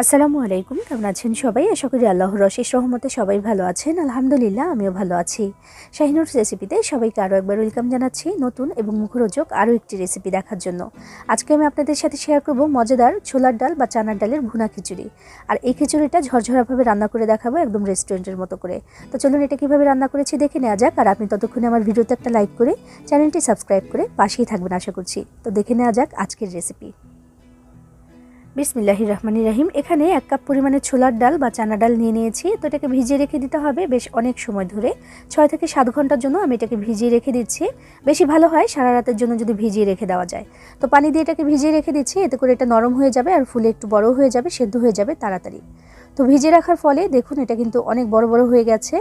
আসসালামু আলাইকুম, কেমন আছেন সবাই? আশা করি আল্লাহর অশেষ রহমতে সবাই ভালো আছেন। আলহামদুলিল্লাহ, আমিও ভালো আছি। শাহিনুর রেসিপিতে সবাইকে আরও একবার ওয়েলকাম জানাচ্ছি নতুন এবং মুখরোচক আরও একটি রেসিপি দেখার জন্য। আজকে আমি আপনাদের সাথে শেয়ার করব মজাদার ছোলার ডাল বা চানার ডালের ভুনা খিচুড়ি। আর এই খিচুড়িটা ঝরঝরাভাবে রান্না করে দেখাবো, একদম রেস্টুরেন্টের মতো করে। তো চলুন এটা কীভাবে রান্না করেছি দেখে নেওয়া যাক। আর আপনি ততক্ষণে আমার ভিডিওতে একটা লাইক করে চ্যানেলটি সাবস্ক্রাইব করে পাশেই থাকবেন আশা করছি। তো দেখে নেওয়া যাক আজকের রেসিপি। বিসমিল্লাহির রহমানির রহিম। এখানে 1 কাপ পরিমাণে ছোলার ডাল বা চানা ডাল নিয়ে নিয়েছি। তো এটাকে ভিজিয়ে রেখে দিতে হবে বেশ অনেক সময় ধরে, 6 থেকে 7 ঘন্টার জন্য আমি এটাকে ভিজিয়ে রেখে দিচ্ছি। বেশি ভালো হয় সারা রাতের জন্য যদি ভিজিয়ে রেখে দেওয়া যায়। তো পানি দিয়ে এটাকে ভিজিয়ে রেখে দিচ্ছি, এতে করে এটা নরম হয়ে যাবে আর ফুলে একটু বড় হয়ে যাবে, সেদ্ধ হয়ে যাবে তাড়াতাড়ি। তো ভিজিয়ে রাখার ফলে দেখুন এটা কিন্তু অনেক বড় বড় হয়ে গেছে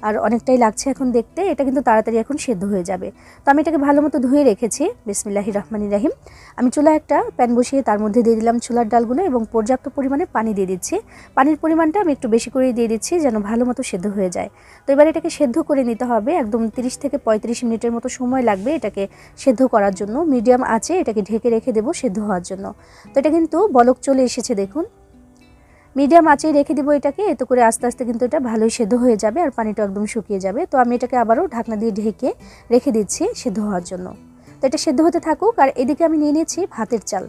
আর অনেকটাই লাগছে এখন দেখতে। এটা কিন্তু তাড়াতাড়ি এখন সেদ্ধ হয়ে যাবে। তো আমি এটাকে ভালো মতো ধুয়ে রেখেছি। বিসমিল্লাহির রহমানির রহিম। আমি চুলায় একটা প্যান বসিয়ে তার মধ্যে দিয়ে দিলাম ছোলার ডালগুলো এবং পর্যাপ্ত পরিমাণে পানি দিয়ে দিচ্ছি। পানির পরিমাণটা আমি একটু বেশি করেই দিয়ে দিচ্ছি যেন ভালো মতো সেদ্ধ হয়ে যায়। তো এবার এটাকে সেদ্ধ করে নিতে হবে, একদম 30 থেকে 35 মিনিটের মতো সময় লাগবে এটাকে সেদ্ধ করার জন্য। মিডিয়াম আঁচে এটাকে ঢেকে রেখে দেবো সেদ্ধ হওয়ার জন্য। তো এটা কিন্তু বলক চলে এসেছে দেখুন। মিডিয়াম আঁচে রেখে দিব এটাকে, এতে করে আস্তে আস্তে কিন্তু এটা ভালোই সেদ্ধ হয়ে যাবে আর পানিটা একদম শুকিয়ে যাবে। তো আমি এটাকে আবারও ঢাকনা দিয়ে ঢেকে রেখে দিচ্ছি সেদ্ধ হওয়ার জন্য। তো এটা সেদ্ধ হতে থাকুক। আর এদিকে আমি নিয়ে নিয়েছি ভাতের চাল।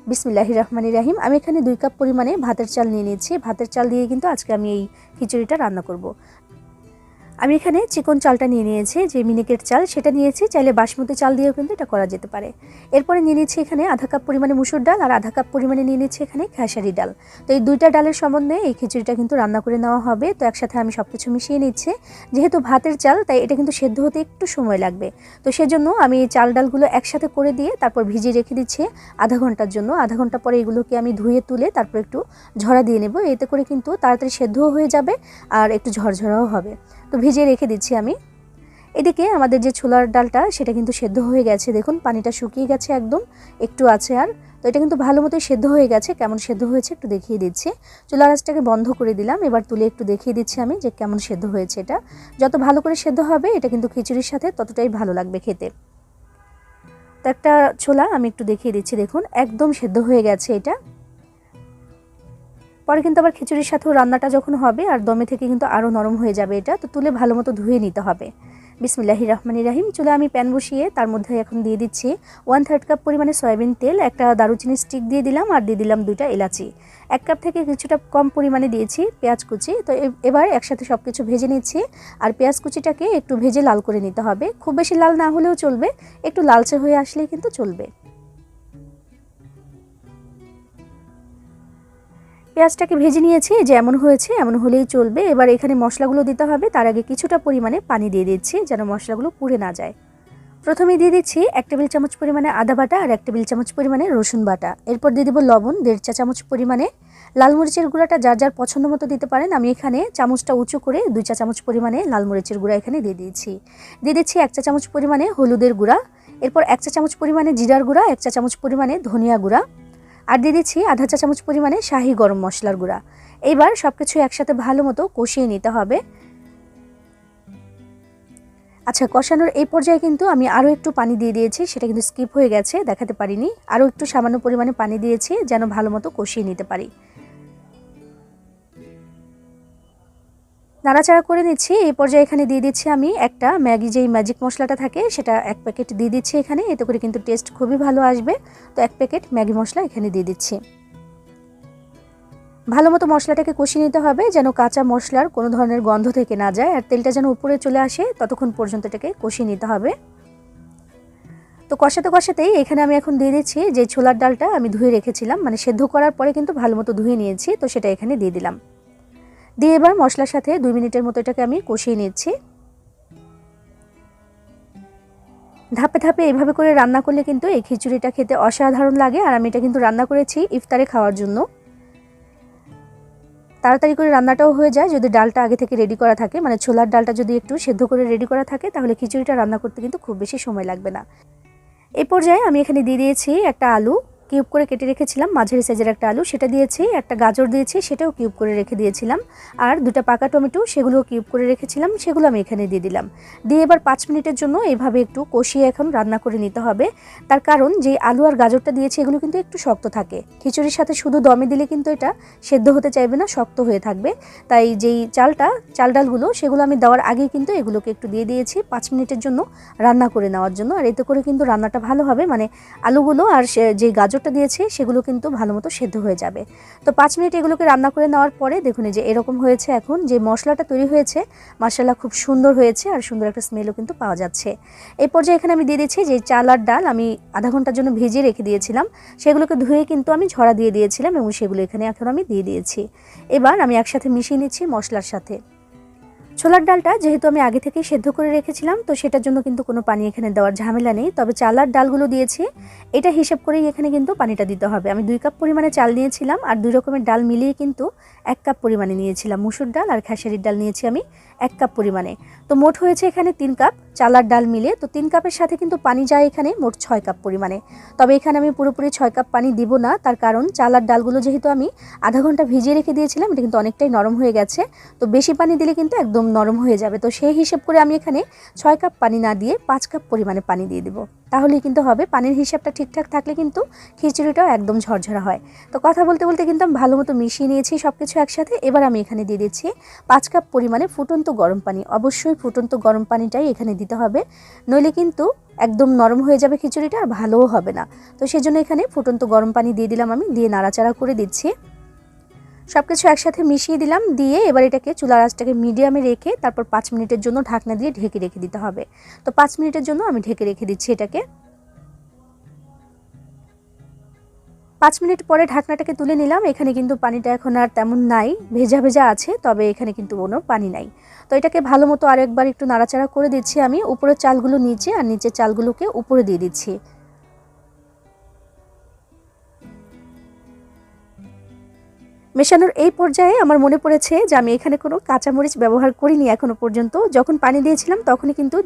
বিসমিল্লাহির রহমানির রহিম। আমি এখানে 2 কাপ পরিমাণে ভাতের চাল নিয়ে নিয়েছি। ভাতের চাল দিয়ে কিন্তু আজকে আমি এই খিচুড়িটা রান্না করব। আমি এখানে চিকন চালটা নিয়ে নিয়েছি, যে মিনিকেট চাল সেটা নিয়েছি। চাইলে বাসমতি চাল দিয়েও কিন্তু এটা করা যেতে পারে। এরপরে নিয়ে নিচ্ছি এখানে আধা কাপ পরিমাণে মুসুর ডাল আর আধা কাপ পরিমাণে নিয়ে নিচ্ছি এখানে খেসারি ডাল। তো এই দুইটা ডালের সমন্বয়ে এই খিচুড়িটা কিন্তু রান্না করে নেওয়া হবে। তো একসাথে আমি সব কিছু মিশিয়ে নিচ্ছি। যেহেতু ভাতের চাল তাই এটা কিন্তু সেদ্ধ হতে একটু সময় লাগবে। তো সেজন্য আমি এই চাল ডালগুলো একসাথে করে দিয়ে তারপর ভিজিয়ে রেখে দিচ্ছি আধা ঘন্টার জন্য। আধা ঘন্টা পরে এগুলোকে আমি ধুয়ে তুলে তারপর একটু ঝরা দিয়ে নেব। এতে করে কিন্তু তাড়াতাড়ি সেদ্ধও হয়ে যাবে আর একটু ঝরঝরাও হবে। তো ভিজিয়ে রেখে দিচ্ছি আমি। এদিকে আমাদের যে ছোলার ডালটা সেটা কিন্তু সেদ্ধ হয়ে গেছে, দেখুন পানিটা শুকিয়ে গেছে একদম, একটু আছে আর। তো এটা কিন্তু ভালো মতোই সেদ্ধ হয়ে গেছে। কেমন সেদ্ধ হয়েছে একটু দেখিয়ে দিচ্ছি। চুলার আঁচটাকে বন্ধ করে দিলাম। এবার তুলে একটু দেখিয়ে দিচ্ছি আমি যে কেমন সেদ্ধ হয়েছে। এটা যত ভালো করে সেদ্ধ হবে এটা কিন্তু খিচুড়ির সাথে ততটাই ভালো লাগবে খেতে। তো একটা ছোলা আমি একটু দেখিয়ে দিচ্ছি, দেখুন একদম সেদ্ধ হয়ে গেছে এটা। পরে কিন্তু আবার খিচুড়ির সাথেও রান্নাটা যখন হবে আর দমে থেকে কিন্তু আরও নরম হয়ে যাবে এটা। তো তুলে ভালো মতো ধুয়ে নিতে হবে। বিসমিল্লাহির রহমানির রহিম। চুলে আমি প্যান বসিয়ে তার মধ্যে এখন দিয়ে দিচ্ছি 1/3 কাপ পরিমাণে সয়াবিন তেল, একটা দারুচিনি স্টিক দিয়ে দিলাম আর দিয়ে দিলাম 2টা এলাচি। 1 কাপ থেকে কিছুটা কম পরিমাণে দিয়েছি পেঁয়াজ কুচি। তো এবার একসাথে সব কিছু ভেজে নিচ্ছি। আর পেঁয়াজ কুচিটাকে একটু ভেজে লাল করে নিতে হবে, খুব বেশি লাল না হলেও চলবে, একটু লালচে হয়ে আসলেই কিন্তু চলবে। পেঁয়াজটাকে ভেজে নিয়েছি, যে এমন হয়েছে এমন হলেই চলবে। এবার এখানে মশলাগুলো দিতে হবে, তার আগে কিছুটা পরিমাণে পানি দিয়ে দিচ্ছি যেন মশলাগুলো পুড়ে না যায়। প্রথমে দিয়ে দিচ্ছি 1 টেবিল চামচ পরিমাণে আদা বাটা আর 1 টেবিল চামচ পরিমাণে রসুন বাটা। এরপর দিয়ে দেবো লবণ 1.5 চা চামচ পরিমাণে। লাল মরিচের গুঁড়াটা যার যার পছন্দ মতো দিতে পারেন। আমি এখানে চামচটা উঁচু করে 2 চা চামচ পরিমাণে লাল মরিচের গুঁড়া এখানে দিয়ে দিচ্ছি। 1 চা চামচ পরিমাণে হলুদের গুঁড়া। এরপর 1 চা চামচ পরিমাণে জিরার গুঁড়া, 1 চা চামচ পরিমাণে ধনিয়া গুঁড়া আর দিয়ে দিচ্ছি আধা চা চামচ পরিমাণে শাহি গরম মশলার গুঁড়া। এইবার সব কিছু একসাথে ভালো মতো কষিয়ে নিতে হবে। আচ্ছা, কষানোর এই পর্যায়ে কিন্তু আমি আরও একটু পানি দিয়ে দিয়েছি, সেটা কিন্তু স্কিপ হয়ে গেছে, দেখাতে পারিনি। আরও একটু সামান্য পরিমাণে পানি দিয়েছি যেন ভালো মতো কষিয়ে নিতে পারি। নাড়াচাড়া করে নিচ্ছি। এই পর্যায়ে এখানে দিয়ে দিচ্ছি আমি একটা ম্যাগি, যেই ম্যাজিক মশলাটা থাকে সেটা 1 প্যাকেট দিয়ে দিচ্ছি এখানে। এতে করে কিন্তু টেস্ট খুবই ভালো আসবে। তো 1 প্যাকেট ম্যাগি মশলা এখানে দিয়ে দিচ্ছি। ভালো মতো মশলাটাকে কষিয়ে নিতে হবে যেন কাঁচা মশলার কোনো ধরনের গন্ধ থেকে না যায় আর তেলটা যেন উপরে চলে আসে, ততক্ষণ পর্যন্ত এটাকে কষিয়ে নিতে হবে। তো কষাতে কষাতেই এখানে আমি এখন দিয়ে দিচ্ছি যে ছোলার ডালটা আমি ধুয়ে রেখেছিলাম, মানে সেদ্ধ করার পরে কিন্তু ভালো মতো ধুয়ে নিয়েছি, তো সেটা এখানে দিয়ে দিলাম। দিয়ে এবার মশলার সাথে 2 মিনিটের মতো এটাকে আমি কষিয়ে নিচ্ছি। ধাপে ধাপে এইভাবে করে রান্না করলে কিন্তু এই খিচুড়িটা খেতে অসাধারণ লাগে। আর আমি এটা কিন্তু রান্না করেছি ইফতারে খাওয়ার জন্য। তাড়াতাড়ি করে রান্নাটাও হয়ে যায় যদি ডালটা আগে থেকে রেডি করা থাকে, মানে ছোলার ডালটা যদি একটু সেদ্ধ করে রেডি করা থাকে তাহলে খিচুড়িটা রান্না করতে কিন্তু খুব বেশি সময় লাগবে না। এই পর্যায়ে আমি এখানে দিয়ে দিয়েছি একটা আলু। কিউব করে কেটে রেখেছিলাম, মাঝারি সাইজের একটা আলু সেটা দিয়েছি, একটা গাজর দিয়েছি সেটাও কিউব করে রেখে দিয়েছিলাম, আর 2টা পাকা টমেটো সেগুলোও কিউব করে রেখেছিলাম, সেগুলো আমি এখানে দিয়ে দিলাম। দিয়ে এবার 5 মিনিটের জন্য এইভাবে একটু কষিয়ে এখন রান্না করে নিতে হবে। তার কারণ যে আলু আর গাজরটা দিয়েছি এগুলো কিন্তু একটু শক্ত থাকে, খিচুড়ির সাথে শুধু দমে দিলে কিন্তু এটা সেদ্ধ হতে চাইবে না, শক্ত হয়ে থাকবে। তাই যেই চাল ডালগুলো সেগুলো আমি দেওয়ার আগেই কিন্তু এগুলোকে একটু দিয়ে দিয়েছি 5 মিনিটের জন্য রান্না করে নেওয়ার জন্য। আর এতে করে কিন্তু রান্নাটা ভালো হবে, মানে আলুগুলো আর যে গাজরটা দিয়েছি সেগুলো কিন্তু ভালো মতো সেদ্ধ হয়ে যাবে। তো 5 মিনিট এগুলোকে রান্না করে নেওয়ার পরে দেখুন যে এরকম হয়েছে। এখন যে মশলাটা তৈরি হয়েছে মাশাআল্লাহ খুব সুন্দর হয়েছে, আর সুন্দর একটা স্মেলও কিন্তু পাওয়া যাচ্ছে। এই পর্যায়ে এখানে আমি দিয়ে দিচ্ছি যে চাল আর ডাল আমি আধা ঘন্টার জন্য ভিজিয়ে রেখে দিয়েছিলাম, সেগুলোকে ধুয়ে কিন্তু আমি ঝরা দিয়ে দিয়েছিলাম এবং সেগুলো এখানে এখন আমি দিয়ে দিয়েছি। এবার আমি একসাথে মিশিয়ে নিচ্ছি মশলার সাথে। ছোলার ডালটা যেহেতু আমি আগে থেকেই সেদ্ধ করে রেখেছিলাম, তো সেটার জন্য কিন্তু কোনো পানি এখানে দেওয়ার ঝামেলা নেই। তবে চাল আর ডালগুলো দিয়েছি এটা হিসাব করেই এখানে কিন্তু পানিটা দিতে হবে। আমি 2 কাপ পরিমাণে চাল নিয়েছিলাম, আর 2 রকমের ডাল মিলিয়ে কিন্তু 1 কাপ পরিমাণে নিয়েছিলাম। মুসুর ডাল আর খেসারির ডাল নিয়েছি আমি 1 কাপ পরিমাণে। তো মোট হয়েছে এখানে 3 কাপ চাল আর ডাল মিলিয়ে। তো 3 কাপের সাথে কিন্তু পানি যায় এখানে মোট 6 কাপ পরিমাণে। তবে এখানে আমি পুরোপুরি 6 কাপ পানি দিব না, তার কারণ চাল আর ডালগুলো যেহেতু আমি আধা ঘন্টা ভিজিয়ে রেখে দিয়েছিলাম, এটা কিন্তু অনেকটাই নরম হয়ে গেছে। তো বেশি পানি দিলে কিন্তু একদম নরম হয়ে যাবে। তো সেই হিসাব করে আমি এখানে 6 কাপ পানি না দিয়ে 5 কাপ পরিমাণে পানি দিয়ে দেব, তাহলেই কিন্তু হবে। পানির হিসাবটা ঠিকঠাক থাকলে কিন্তু খিচুড়িটাও একদম ঝরঝরা হয়। তো কথা বলতে বলতে কিন্তু আমি ভালো মতো মিশিয়ে নিয়েছি সব কিছু একসাথে। এবার আমি এখানে দিয়ে দিচ্ছি 5 কাপ পরিমাণে ফুটন্ত গরম পানি। অবশ্যই ফুটন্ত গরম পানিটাই এখানে দিতে হবে, নইলে কিন্তু একদম নরম হয়ে যাবে খিচুড়িটা, আর ভালোও হবে না। তো সেজন্য এখানে ফুটন্ত গরম পানি দিয়ে দিলাম, আমি দিয়ে নাড়াচাড়া করে দিচ্ছি। সব কিছু একসাথে মিশিয়ে দিলাম, দিয়ে এবার এটাকে চুলার আঁচটাকে মিডিয়ামে রেখে তারপর 5 মিনিটের জন্য ঢাকনা দিয়ে ঢেকে রেখে দিতে হবে। তো 5 মিনিটের জন্য আমি ঢেকে রেখে দিচ্ছি এটাকে। 5 মিনিট পরে ঢাকনাটাকে তুলে নিলাম। এখানে কিন্তু পানিটা এখন আর তেমন নাই, ভেজা ভেজা আছে, তবে এখানে কিন্তু কোনো পানি নাই। তো এটাকে ভালো মতো আরেকবার একটু নাড়াচাড়া করে দিচ্ছি আমি। উপরের চালগুলো নিচে আর নিচের চালগুলোকে উপরে দিয়ে দিচ্ছি। মেশানোর এই পর্যায়ে আমার মনে পড়েছে যে আমি এখানে কোনো কাঁচামরিচ ব্যবহার করিনি এখনো পর্যন্ত। যখন পানি দিয়েছিলাম তখনই কিন্তু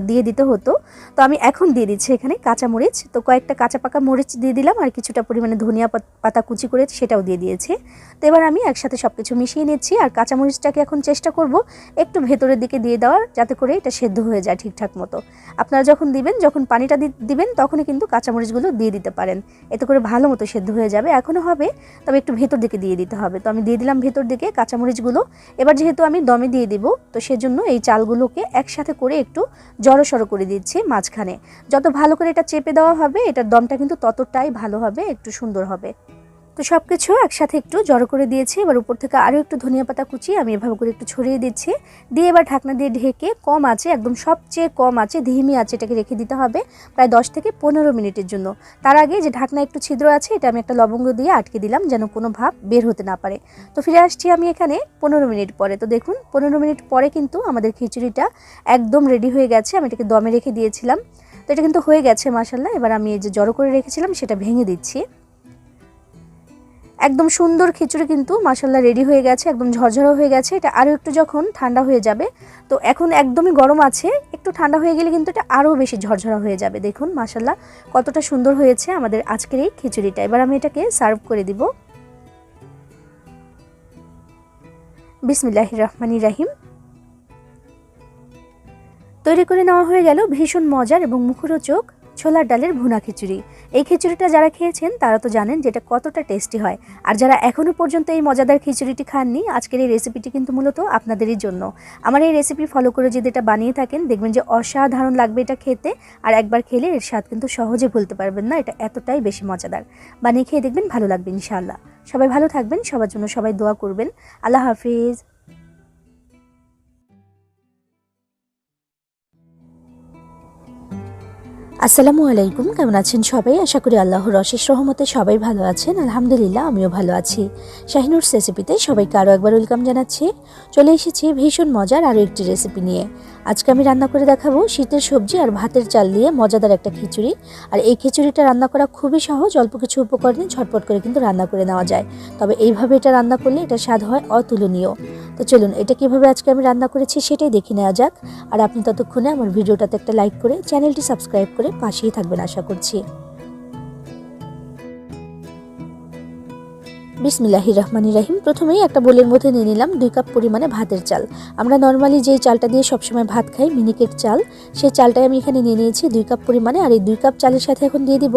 দিয়ে দিতে হতো। তো আমি এখন দিয়ে দিচ্ছি এখানে কাঁচামরিচ। তো কয়েকটা কাঁচা পাকা মরিচ দিয়ে দিলাম, আর কিছুটা পরিমাণে ধনিয়া পাতা কুচি করে সেটাও দিয়ে দিয়েছি। তো এবার আমি একসাথে সব কিছু মিশিয়ে নিচ্ছি। আর কাঁচামরিচটাকে এখন চেষ্টা করব একটু ভেতরের দিকে দিয়ে দেওয়ার, যাতে করে এটা সেদ্ধ হয়ে যায় ঠিকঠাক মতো। আপনারা যখন পানিটা দিবেন তখনই কিন্তু কাঁচামরিচগুলো দিয়ে দিতে পারেন, এতে করে ভালো মতো সেদ্ধ হয়ে যাবে। এখনও হবে, তবে একটু ভেতর দিকে দিয়ে দিতে হবে। তো আমি দিয়ে দিলাম ভেতর দিকে কাঁচামরিচগুলো। এবার যেহেতু আমি দমে দিয়ে দিব, তো সেজন্য এই চালগুলোকে একসাথে করে একটু জড়সড় করে দিচ্ছি মাঝখানে। যত ভালো করে এটা চেপে দেওয়া হবে, এটার দমটা কিন্তু ততটাই ভালো হবে, একটু সুন্দর হবে। তো সব কিছু একসাথে একটু জড়ো করে দিয়েছি। এবার উপর থেকে আরও একটু ধনিয়া পাতা কুচি আমি এভাবে করে একটু ছড়িয়ে দিচ্ছি। দিয়ে এবার ঢাকনা দিয়ে ঢেকে কম আঁচে, একদম সবচেয়ে কম আঁচে, ধিমি আঁচে এটাকে রেখে দিতে হবে প্রায় 10 থেকে 15 মিনিটের জন্য। তার আগে যে ঢাকনা একটু ছিদ্র আছে, এটা আমি একটা লবঙ্গ দিয়ে আটকে দিলাম যেন কোনো ভাব বের হতে না পারে। তো ফিরে আসছি আমি এখানে 15 মিনিট পরে। তো দেখুন 15 মিনিট পরে কিন্তু আমাদের খিচুড়িটা একদম রেডি হয়ে গেছে। আমি এটাকে দমে রেখে দিয়েছিলাম, তো এটা কিন্তু হয়ে গেছে মাশাআল্লাহ। এবার আমি এই যে জড়ো করে রেখেছিলাম সেটা ভেঙে দিচ্ছি। একদম সুন্দর খিচুড়ি কিন্তু মাশাআল্লাহ রেডি হয়ে গেছে, একদম ঝরঝরা হয়ে গেছে। এটা আরও একটু যখন ঠান্ডা হয়ে যাবে, তো এখন একদমই গরম আছে, একটু ঠান্ডা হয়ে গেলে কিন্তু এটা আরও বেশি ঝরঝরা হয়ে যাবে। দেখুন মাশাআল্লাহ কতটা সুন্দর হয়েছে আমাদের আজকের এই খিচুড়িটা। এবার আমি এটাকে সার্ভ করে দিব। বিসমিল্লাহির রহমানির রহিম। তৈরি করে নেওয়া হয়ে গেল ভীষণ মজার এবং মুখরোচক ছোলার ডালের ভুনা খিচুড়ি। এই খিচুড়িটা যারা খেয়েছেন তারা তো জানেন যে এটা কতটা টেস্টি হয়। আর যারা এখনও পর্যন্ত এই মজাদার খিচুড়িটি খাননি, আজকের এই রেসিপিটি কিন্তু মূলত আপনাদেরই জন্য। আমার এই রেসিপি ফলো করে যদি এটা বানিয়ে থাকেন, দেখবেন যে অসাধারণ লাগবে এটা খেতে। আর একবার খেলে এর স্বাদ কিন্তু সহজে ভুলতে পারবেন না, এটা এতটাই বেশি মজাদার। বানিয়ে খেয়ে দেখবেন, ভালো লাগবে ইনশাআল্লাহ। সবাই ভালো থাকবেন, সবার জন্য সবাই দোয়া করবেন। আল্লাহ হাফিজ। আসসালামু আলাইকুম, কেমন আছেন সবাই? আশা করি আল্লাহর অশেষ রহমতে সবাই ভালো আছেন। আলহামদুলিল্লাহ আমিও ভালো আছি। শাহিনুরস রেসিপিতে সবাইকে আরও একবার ওয়েলকাম জানাচ্ছি। চলে এসেছি ভীষণ মজার আরও একটি রেসিপি নিয়ে। আজকে আমি রান্না করে দেখাবো শীতের সবজি আর ভাতের চাল দিয়ে মজাদার একটা খিচুড়ি। আর এই খিচুড়িটা রান্না করা খুবই সহজ, অল্প কিছু উপকরণে ঝটপট করে কিন্তু রান্না করে নেওয়া যায়। তবে এইভাবে এটা রান্না করলে এটা স্বাদ হয় অতুলনীয়। তো চলুন এটা কীভাবে আজকে আমি রান্না করেছি সেটাই দেখে নেওয়া যাক। আর আপনি ততক্ষণে আমার ভিডিওটাতে একটা লাইক করে চ্যানেলটি সাবস্ক্রাইব করে পাশেই থাকবেন আশা করছি। বিসমিল্লাহির রহমানির রহিম। প্রথমেই একটা বোলের মধ্যে নিয়ে নিলাম 2 কাপ পরিমাণে ভাতের চাল। আমরা নর্মালি যেই চালটা দিয়ে সবসময় ভাত খাই, মিনিকেট চাল, সেই চালটাই আমি এখানে নিয়ে নিয়েছি 2 কাপ পরিমাণে। আর এই 2 কাপ চালের সাথে এখন দিয়ে দিব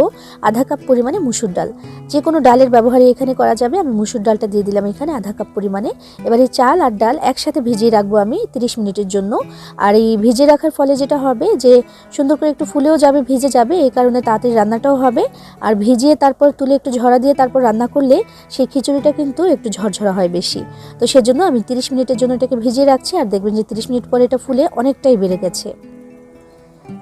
আধা কাপ পরিমাণে মুসুর ডাল। যে কোনো ডালের ব্যবহারই এখানে করা যাবে। আমি মুসুর ডালটা দিয়ে দিলাম এখানে আধা কাপ পরিমাণে। এবার এই চাল আর ডাল একসাথে ভিজিয়ে রাখবো আমি 30 মিনিটের জন্য। আর এই ভিজিয়ে রাখার ফলে যেটা হবে যে সুন্দর করে একটু ফুলেও যাবে, ভিজে যাবে, এই কারণে তাড়াতাড়ি রান্নাটাও হবে। আর ভিজিয়ে তারপর তুলে একটু ঝরা দিয়ে তারপর রান্না করলে সেই খিচুড়িটা কিন্তু একটু ঝরঝরা হয় বেশি। তো সেজন্য আমি 30 মিনিটের জন্য এটাকে ভিজিয়ে রাখছি। আর দেখবেন যে 30 মিনিট পরে এটা ফুলে অনেকটাই বেড়ে গেছে।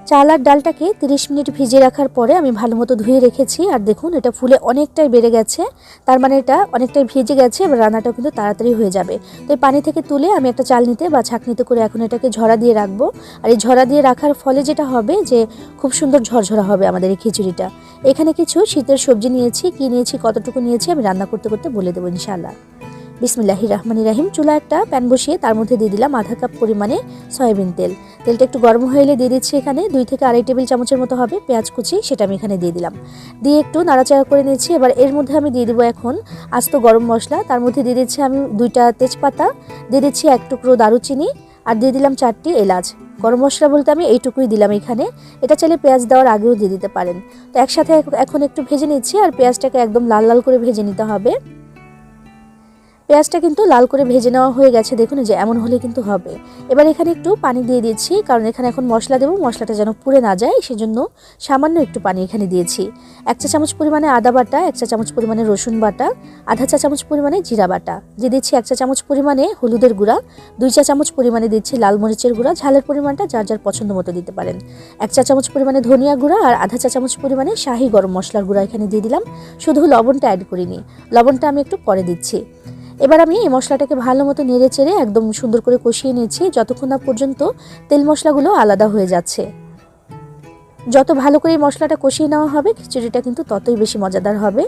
চাল আর ডালটাকে 30 মিনিট ভিজিয়ে রাখার পরে আমি ভালো মতো ধুয়ে রেখেছি। আর দেখুন এটা ফুলে অনেকটাই বেড়ে গেছে, তার মানে এটা অনেকটাই ভিজে গেছে। এবার রান্নাটাও কিন্তু তাড়াতাড়ি হয়ে যাবে। তো এই পানি থেকে তুলে আমি একটা চালনিতে বা ছাঁকনিতে করে এখন এটাকে ঝরা দিয়ে রাখবো। আর এই ঝরা দিয়ে রাখার ফলে যেটা হবে যে খুব সুন্দর ঝরঝরা হবে আমাদের এই খিচুড়িটা। এখানে কিছু শীতের সবজি নিয়েছি, কি নিয়েছি, কতটুকু নিয়েছি আমি রান্না করতে করতে বলে দেবো ইনশাআল্লাহ। বিসমিল্লাহির রহমানির রহিম। চুলা একটা প্যান বসিয়ে তার মধ্যে দিয়ে দিলাম আধা কাপ পরিমাণে সয়াবিন তেল। তেলটা একটু গরম হয়ে এলে দিয়ে দিচ্ছি এখানে 2 থেকে আড়াই টেবিল চামচের মতো হবে পেঁয়াজ কুচি, সেটা আমি এখানে দিয়ে দিলাম। দিয়ে একটু নাড়াচাড়া করে নিচ্ছি। এবার এর মধ্যে আমি দিয়ে দেবো এখন আস্ত গরম মশলা। তার মধ্যে দিয়ে দিচ্ছি আমি 2টা তেজপাতা, দিয়ে দিচ্ছি 1 টুকরো দারুচিনি, আর দিয়ে দিলাম 4টি এলাচ। গরম মশলা বলতে আমি এইটুকুই দিলাম এখানে, এটা চাইলে পেঁয়াজ দেওয়ার আগেও দিয়ে দিতে পারেন। তো একসাথে এখন একটু ভেজে নিচ্ছি। আর পেঁয়াজটাকে একদম লাল লাল করে ভেজে নিতে হবে। পেঁয়াজটা কিন্তু লাল করে ভেজে নেওয়া হয়ে গেছে, দেখুন যে এমন হলে কিন্তু হবে। এবার এখানে একটু পানি দিয়ে দিচ্ছি, কারণ এখানে এখন মশলা দেবো, মশলাটা যেন পুড়ে না যায়, সেজন্য সামান্য একটু পানি এখানে দিয়েছি। 1 চা চামচ পরিমাণে আদা বাটা, 1 চা চামচ পরিমাণে রসুন বাটা, আধা চা চামচ পরিমাণে জিরা বাটা, দিয়ে দিচ্ছি 1 চা চামচ পরিমাণে হলুদের গুঁড়া, 2 চা চামচ পরিমাণে দিচ্ছি লাল মরিচের গুঁড়া, ঝালের পরিমাণটা যার যার পছন্দ মতো দিতে পারেন। 1 চা চামচ পরিমাণে ধনিয়া গুঁড়া আর আধা চা চামচ পরিমাণে শাহি গরম মশলার গুঁড়া এখানে দিয়ে দিলাম। শুধু লবণটা অ্যাড করিনি, লবণটা আমি একটু পরে দিচ্ছি। এবার আমি এই মশলাটাকে ভালো মতো নেড়ে চেড়ে একদম সুন্দর করে কষিয়ে নিয়েছি, যতক্ষণ না পর্যন্ত তেল মশলাগুলো আলাদা হয়ে যাচ্ছে। যত ভালো করে এই মশলাটা কষিয়ে নেওয়া হবে খিচুড়িটা কিন্তু ততই বেশি মজাদার হবে।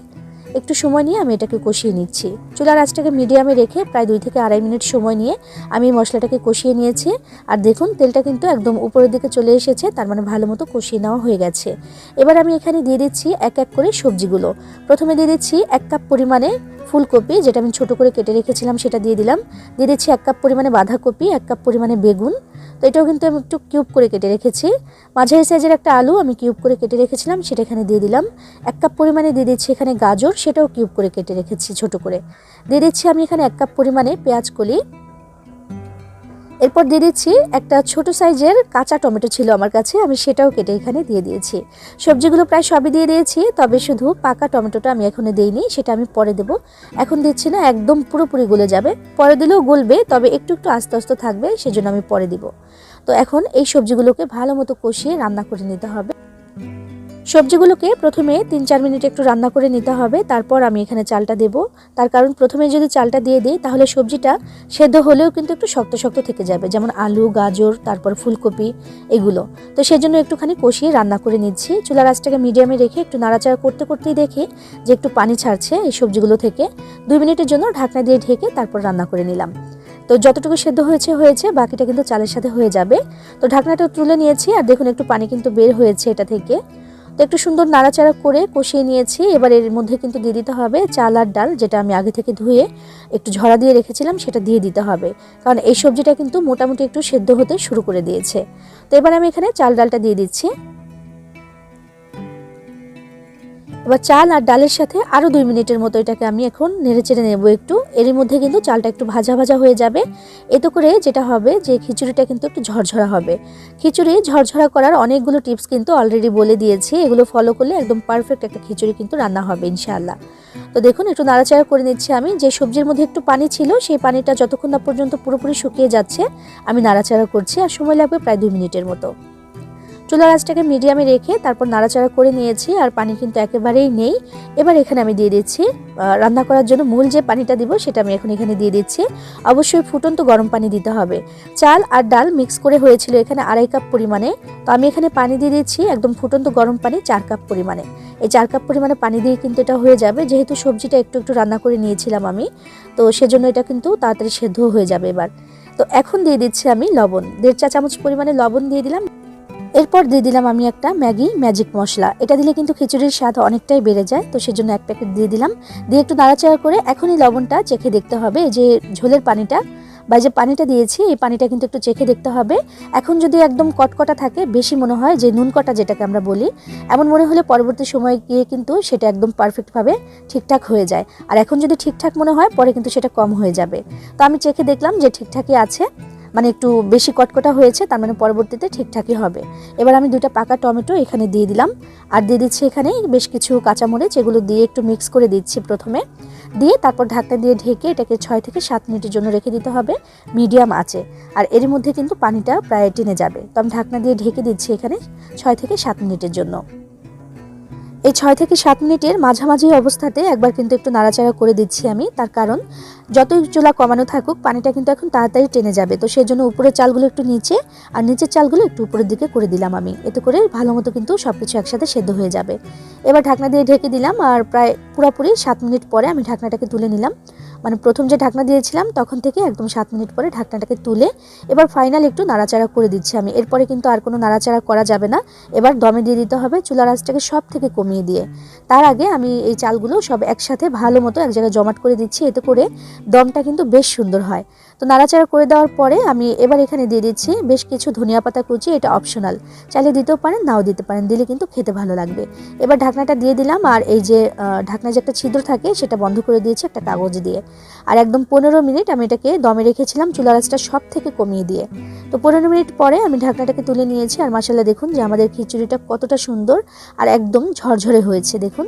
একটু সময় নিয়ে আমি এটাকে কষিয়ে নিচ্ছি। চুলার আঁচটাকে মিডিয়ামে রেখে প্রায় 2 থেকে আড়াই মিনিট সময় নিয়ে আমি মশলাটাকে কষিয়ে নিয়েছি। আর দেখুন তেলটা কিন্তু একদম উপরের দিকে চলে এসেছে, তার মানে ভালো মতো কষিয়ে নেওয়া হয়ে গেছে। এবার আমি এখানে দিয়ে দিচ্ছি এক এক করে সবজিগুলো। প্রথমে দিয়ে দিচ্ছি 1 কাপ পরিমাণে ফুলকপি, যেটা আমি ছোট করে কেটে রেখেছিলাম সেটা দিয়ে দিলাম। দিয়ে দিচ্ছি 1 কাপ পরিমাণে বাঁধাকপি, 1 কাপ পরিমাণে বেগুন, তো এটাও কিন্তু আমি একটু কিউব করে কেটে রেখেছি। মাঝারি সাইজের একটা আলু আমি কিউব করে কেটে রেখেছিলাম, সেটা এখানে দিয়ে দিলাম। 1 কাপ পরিমাণে দিয়ে দিচ্ছি এখানে গাজর, সেটাও কিউব করে কেটে রেখেছি ছোট করে। দিয়ে দিচ্ছি আমি এখানে 1 কাপ পরিমাণে পেঁয়াজ কলি। এরপর দিয়ে দিচ্ছি একটা ছোট সাইজের কাঁচা টমেটো ছিল আমার কাছে, আমি সেটাও কেটে এখানে দিয়ে দিয়েছি। সবজিগুলো প্রায় সবই দিয়ে দিয়েছি, তবে শুধু পাকা টমেটোটা আমি এখনো দেইনি, সেটা আমি পরে দেব। এখন দিচ্ছি না, একদম পুরোপুরি গলে যাবে, পরে দিলেও গলবে, তবে একটু একটু আস্তে আস্তে থাকবে, সেজন্য আমি পরে দিব। তো এখন এই সবজিগুলোকে ভালো মতো কষিয়ে রান্না করে নিতে হবে। সবজিগুলোকে প্রথমে 3-4 মিনিট একটু রান্না করে নিতে হবে, তারপর আমি এখানে চালটা দেব। তার কারণ প্রথমে যদি চালটা দিয়ে দিই তাহলে সবজিটা সেদ্ধ হলেও কিন্তু একটু শক্ত শক্ত থেকে যাবে, যেমন আলু, গাজর, তারপর ফুলকপি এগুলো। তো সেজন্য একটুখানি কষিয়ে রান্না করে নিচ্ছি। চুলার আঁচটাকে মিডিয়ামে রেখে একটু নাড়াচাড়া করতে করতেই দেখি যে একটু পানি ছাড়ছে এই সবজিগুলো থেকে। 2 মিনিটের জন্য ঢাকনা দিয়ে ঢেকে তারপর রান্না করে নিলাম। তো যতটুকু সেদ্ধ হয়েছে, বাকিটা কিন্তু চালের সাথে হয়ে যাবে। তো ঢাকনাটা তুলে নিয়েছি, আর দেখুন একটু পানি কিন্তু বের হয়েছে এটা থেকে। তো একটু সুন্দর নাড়াচাড়া করে কষিয়ে নিয়েছি। এবার এর মধ্যে কিন্তু দিয়ে দিতে হবে চাল আর ডাল, যেটা আমি আগে থেকে ধুয়ে একটু ঝরা দিয়ে রেখেছিলাম, সেটা দিয়ে দিতে হবে, কারণ এই সবজিটা কিন্তু মোটামুটি একটু সেদ্ধ হতে শুরু করে দিয়েছে। তো এবার আমি এখানে চাল ডালটা দিয়ে দিচ্ছি। এবার চাল আর ডালের সাথে আরও 2 মিনিটের মতো এটাকে আমি এখন নেড়েচেড়ে নেব একটু। এর মধ্যে কিন্তু চালটা একটু ভাজা ভাজা হয়ে যাবে। এতে করে যেটা হবে যে খিচুড়িটা কিন্তু একটু ঝরঝরা হবে। খিচুড়ি ঝরঝরা করার অনেকগুলো টিপস কিন্তু অলরেডি বলে দিয়েছি, এগুলো ফলো করলে একদম পারফেক্ট একটা খিচুড়ি কিন্তু রান্না হবে ইনশাআল্লাহ। তো দেখুন একটু নাড়াচাড়া করে নিচ্ছি আমি। যে সবজির মধ্যে একটু পানি ছিল সেই পানিটা যতক্ষণ না পর্যন্ত পুরোপুরি শুকিয়ে যাচ্ছে আমি নাড়াচাড়া করছি, আর সময় লাগবে প্রায় 2 মিনিটের মতো। চুলার আঁচটাকে মিডিয়ামে রেখে তারপর নাড়াচাড়া করে নিয়েছি, আর পানি কিন্তু একেবারেই নেই। এবার এখানে আমি দিয়ে দিচ্ছি রান্না করার জন্য মূল যে পানিটা দিব সেটা আমি এখন এখানে দিয়ে দিচ্ছি। অবশ্যই ফুটন্ত গরম পানি দিতে হবে। চাল আর ডাল মিক্স করে হয়েছিল এখানে 2.5 কাপ পরিমাণে, তো আমি এখানে পানি দিয়ে দিচ্ছি একদম ফুটন্ত গরম পানি 4 কাপ পরিমাণে। এই 4 কাপ পরিমাণে পানি দিয়ে কিন্তু এটা হয়ে যাবে, যেহেতু সবজিটা একটু একটু রান্না করে নিয়েছিলাম আমি, তো সেজন্য এটা কিন্তু তাড়াতাড়ি সেদ্ধ হয়ে যাবে। এবার তো এখন দিয়ে দিচ্ছি আমি লবণ, 1.5 চা চামচ পরিমাণে লবণ দিয়ে দিলাম। এরপর দিয়ে দিলাম আমি একটা ম্যাগি ম্যাজিক মশলা। এটা দিলে কিন্তু খিচুড়ির স্বাদ অনেকটাই বেড়ে যায়, তো সেজন্য এক প্যাকেট দিয়ে দিলাম। দিয়ে একটু নাড়াচাড়া করে এখনই লবণটা চেখে দেখতে হবে। যে ঝোলের পানিটা বা যে পানিটা দিয়েছি এই পানিটা কিন্তু একটু চেখে দেখতে হবে। এখন যদি একদম কটকটা থাকে, বেশি মনে হয় যে নুন কটা যেটাকে আমরা বলি, এমন মনে হলে পরবর্তী সময় গিয়ে কিন্তু সেটা একদম পারফেক্টভাবে ঠিকঠাক হয়ে যায়। আর এখন যদি ঠিকঠাক মনে হয় পরে কিন্তু সেটা কম হয়ে যাবে। তো আমি চেখে দেখলাম যে ঠিকঠাকই আছে, মানে একটু বেশি কটকটা হয়েছে, তার মানে পরবর্তীতে ঠিকঠাকই হবে। এবার আমি 2টা পাকা টমেটো এখানে দিয়ে দিলাম, আর দিয়ে দিচ্ছি এখানে বেশ কিছু কাঁচামরিচ, এগুলো দিয়ে একটু মিক্স করে দিচ্ছি প্রথমে। দিয়ে তারপর ঢাকনা দিয়ে ঢেকে এটাকে 6 থেকে 7 মিনিটের জন্য রেখে দিতে হবে মিডিয়াম আঁচে। আর এর মধ্যে কিন্তু পানিটা প্রায় টেনে যাবে, তো আমি ঢাকনা দিয়ে ঢেকে দিচ্ছি এখানে 6 থেকে 7 মিনিটের জন্য। এই 6 থেকে 7 মিনিটের মাঝামাঝি অবস্থাতে একবার কিন্তু একটু নাড়াচাড়া করে দিচ্ছি আমি, তার কারণ যতই চুলা কমানো থাকুক পানিটা কিন্তু এখন তাড়াতাড়ি টেনে যাবে। তো সেই জন্য উপরের চালগুলো একটু নিচে আর নিচের চালগুলো একটু উপরের দিকে করে দিলাম আমি, এতে করে ভালো মতো কিন্তু সব কিছু একসাথে সেদ্ধ হয়ে যাবে। এবার ঢাকনা দিয়ে ঢেকে দিলাম, আর প্রায় পুরোপুরি 7 মিনিট পরে আমি ঢাকনাটাকে তুলে নিলাম। মানে প্রথম যে ঢাকনা দিয়েছিলাম তখন থেকে একদম 7 মিনিট পরে ঢাকনাটাকে তুলে এবার ফাইনাল একটু নাড়াচাড়া করে দিচ্ছি আমি। এরপরে কিন্তু আর কোনো নাড়াচাড়া করা যাবে না, এবার দমে দিয়ে দিতে হবে চুলার আঁচটাকে সব থেকে কমিয়ে দিয়ে। তার আগে আমি এই চালগুলো সব একসাথে ভালো মতো এক জায়গায় জমাট করে দিচ্ছি, এতে করে দমটা কিন্তু বেশ সুন্দর হয়। তো নাড়াচাড়া করে দেওয়ার পরে আমি এবার এখানে দিয়ে দিচ্ছি বেশ কিছু ধনিয়া পাতা কুচি, এটা অপশনাল, চাইলে দিতেও পারেন নাও দিতে পারেন, দিলে কিন্তু খেতে ভালো লাগবে। এবার ঢাকনাটা দিয়ে দিলাম, আর এই যে ঢাকনায় যে একটা ছিদ্র থাকে সেটা বন্ধ করে দিয়েছি একটা কাগজ দিয়ে। আর একদম 15 মিনিট আমি এটাকে দমে রেখেছিলাম চুলার আঁচটা সব থেকে কমিয়ে দিয়ে। তো 15 মিনিট পরে আমি ঢাকনাটাকে তুলে নিয়েছি, আর মাশাআল্লাহ দেখুন যে আমাদের খিচুড়িটা কতটা সুন্দর আর একদম ঝরঝরে হয়েছে। দেখুন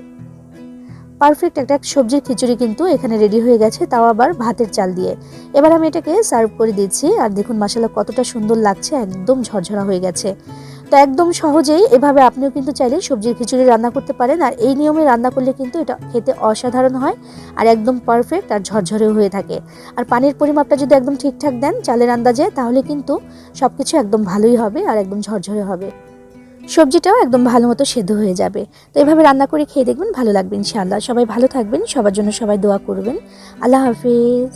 পারফেক্ট একটা সবজির খিচুড়ি কিন্তু এখানে রেডি হয়ে গেছে, তাও আবার ভাতের চাল দিয়ে। এবার আমি এটাকে সার্ভ করে দিচ্ছি, আর দেখুন মাশাআল্লাহ কতটা সুন্দর লাগছে, একদম ঝরঝরা হয়ে গেছে। তো একদম সহজেই এভাবে আপনিও কিন্তু চাইলে সবজির খিচুড়ি রান্না করতে পারেন, আর এই নিয়মে রান্না করলে কিন্তু এটা খেতে অসাধারণ হয় আর একদম পারফেক্ট আর ঝরঝরেও হয়ে থাকে। আর পানির পরিমাপটা যদি একদম ঠিকঠাক দেন চালের আন্দাজে, তাহলে কিন্তু সব কিছু একদম ভালোই হবে আর একদম ঝরঝরে হবে, সবজিটাও একদম ভালো মতো সেদ্ধ হয়ে যাবে। তো এভাবে রান্না করে খেয়ে দেখবেন, ভালো লাগবে ইনশাআল্লাহ। সবাই ভালো থাকবেন, সবার জন্য সবাই দোয়া করবেন। আল্লাহ হাফেজ।